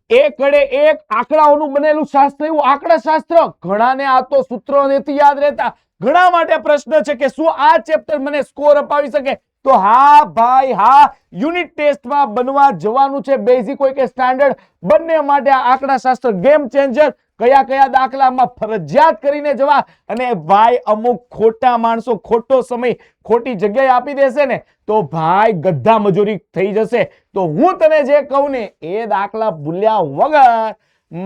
એકડે એક આંકડાઓનું બનેલું શાસ્ત્ર, એવું આંકડા શાસ્ત્ર ઘણાને આ તો સૂત્રો નથી યાદ રહેતા. ઘણા માટે પ્રશ્ન છે કે શું આ ચેપ્ટર મને સ્કોર અપાવી શકે? તો હા ભાઈ હા, યુનિટ ટેસ્ટમાં બનવા જવાનું છે બેઝિક હોય કે સ્ટાન્ડર્ડ, બંને માટે આ આંકડા શાસ્ત્ર ગેમ ચેન્જર. કયા કયા દાખલામાં ફરજિયાત કરીને જવા, અને ભાઈ અમુક ખોટા માણસો ખોટો સમય ખોટી જગ્યાએ આપી દેશે ને તો ભાઈ ગધા મજૂરી થઈ જશે. તો હું તને જે કહું ને એ દાખલા ભૂલ્યા વગર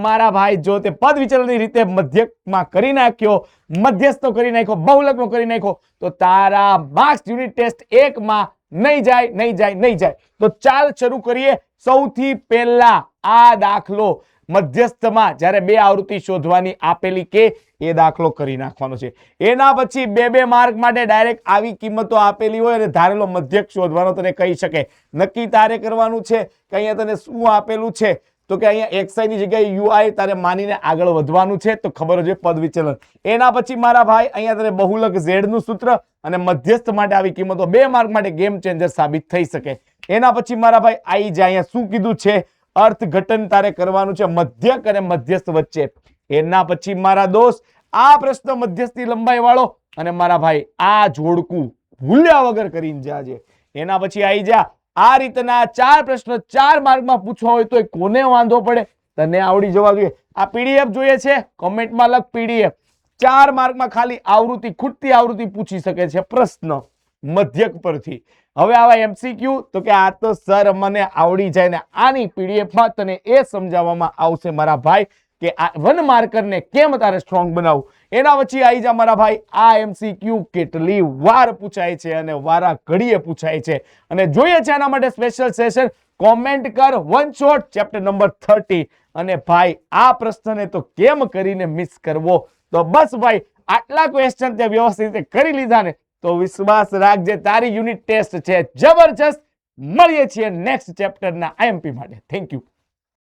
મારા ભાઈ જો તે પદ વિચલનની રીતે મધ્યકમાં કરી નાખ્યો, મધ્યસ્થ કરી નાખ્યો, બહુલકનો કરી નાખ્યો, તો તારા માર્ક્સ યુનિટ ટેસ્ટ 1 માં નહીં જાય, નહીં જાય, નહીં જાય. તો ચાલ શરૂ કરીએ. સૌથી પહેલા આ દાખલો મધ્યસ્થમાં જ્યારે 2 આવૃત્તિ શોધવાની આપેલી કે એ દાખલો કરી નાખવાનો છે. એના પછી 2 માર્ક માટે ડાયરેક્ટ આવી કિંમતો આપેલી હોય અને ધારેલો મધ્યક શોધવાનો તને કહી શકે. નક્કી તારે કરવાનું છે કે અહીંયા તને શું આપેલું છે, તો કે અહીંયા xi ની જગ્યાએ ui તારે માનીને આગળ વધવાનું છે. તો ખબર છે પદ વિચલન. એના પછી મારા ભાઈ અહીંયા તને બહુલક z નું સૂત્ર અને મધ્યસ્થ માટે આવી કિંમતો 2 માર્ક માટે ગેમ ચેન્જર સાબિત થઈ શકે. એના પછી મારા ભાઈ આવી જાય અહીંયા શું કીધું છે, અર્થઘટન તારે કરવાનું છે મધ્યક અને મધ્યસ્થ વચ્ચે. એના પછી મારા દોસ્ત આ પ્રશ્ન મધ્યસ્થની લંબાઈ વાળો અને મારા ભાઈ આ જોડકું ભૂલ્યા વગર કરીને જાજે. એના પછી આવી જા આ રીતના 4 પ્રશ્ન 4 માર્કમાં પૂછવા હોય તો કોને વાંધો પડે, તને આવડી જવા જોઈએ. આ પીડીએફ જોઈએ છે, કોમેન્ટમાં લખ પીડીએફ. 4 માર્કમાં ખાલી આવૃત્તિ, ખૂટતી આવૃત્તિ પૂછી શકે છે પ્રશ્ન મધ્યક પરથી. હવે આવા એમસીક્યુ તો કે આ તો સર મને આવડી જાય ને આની પીડીએફમાં તને એ સમજાવવામાં આવશે મારા ભાઈ કે આ 1 માર્કરને કેમ તારે સ્ટ્રોંગ બનાવવું. એના પછી આવી જા મારા ભાઈ આ એમસીક્યુ કેટલી વાર પૂછાય છે અને વારા ઘડીએ પૂછાય છે અને જોઈએ છે આના માટે સ્પેશિયલ સેશન. કોમેન્ટ કર વન શોટ ચેપ્ટર નંબર 30. અને ભાઈ આ પ્રશ્નને તો કેમ કરીને મિસ કરવો. તો બસ ભાઈ આટલા ક્વેશ્ચન તે વ્યવસ્થિત રીતે કરી લીધા ને તો વિશ્વાસ રાખજે તારી યુનિટ ટેસ્ટ છે જબરજસ્ત. મળીએ છીએ નેક્સ્ટ ચેપ્ટરના આઈએમપી માટે. Thank you.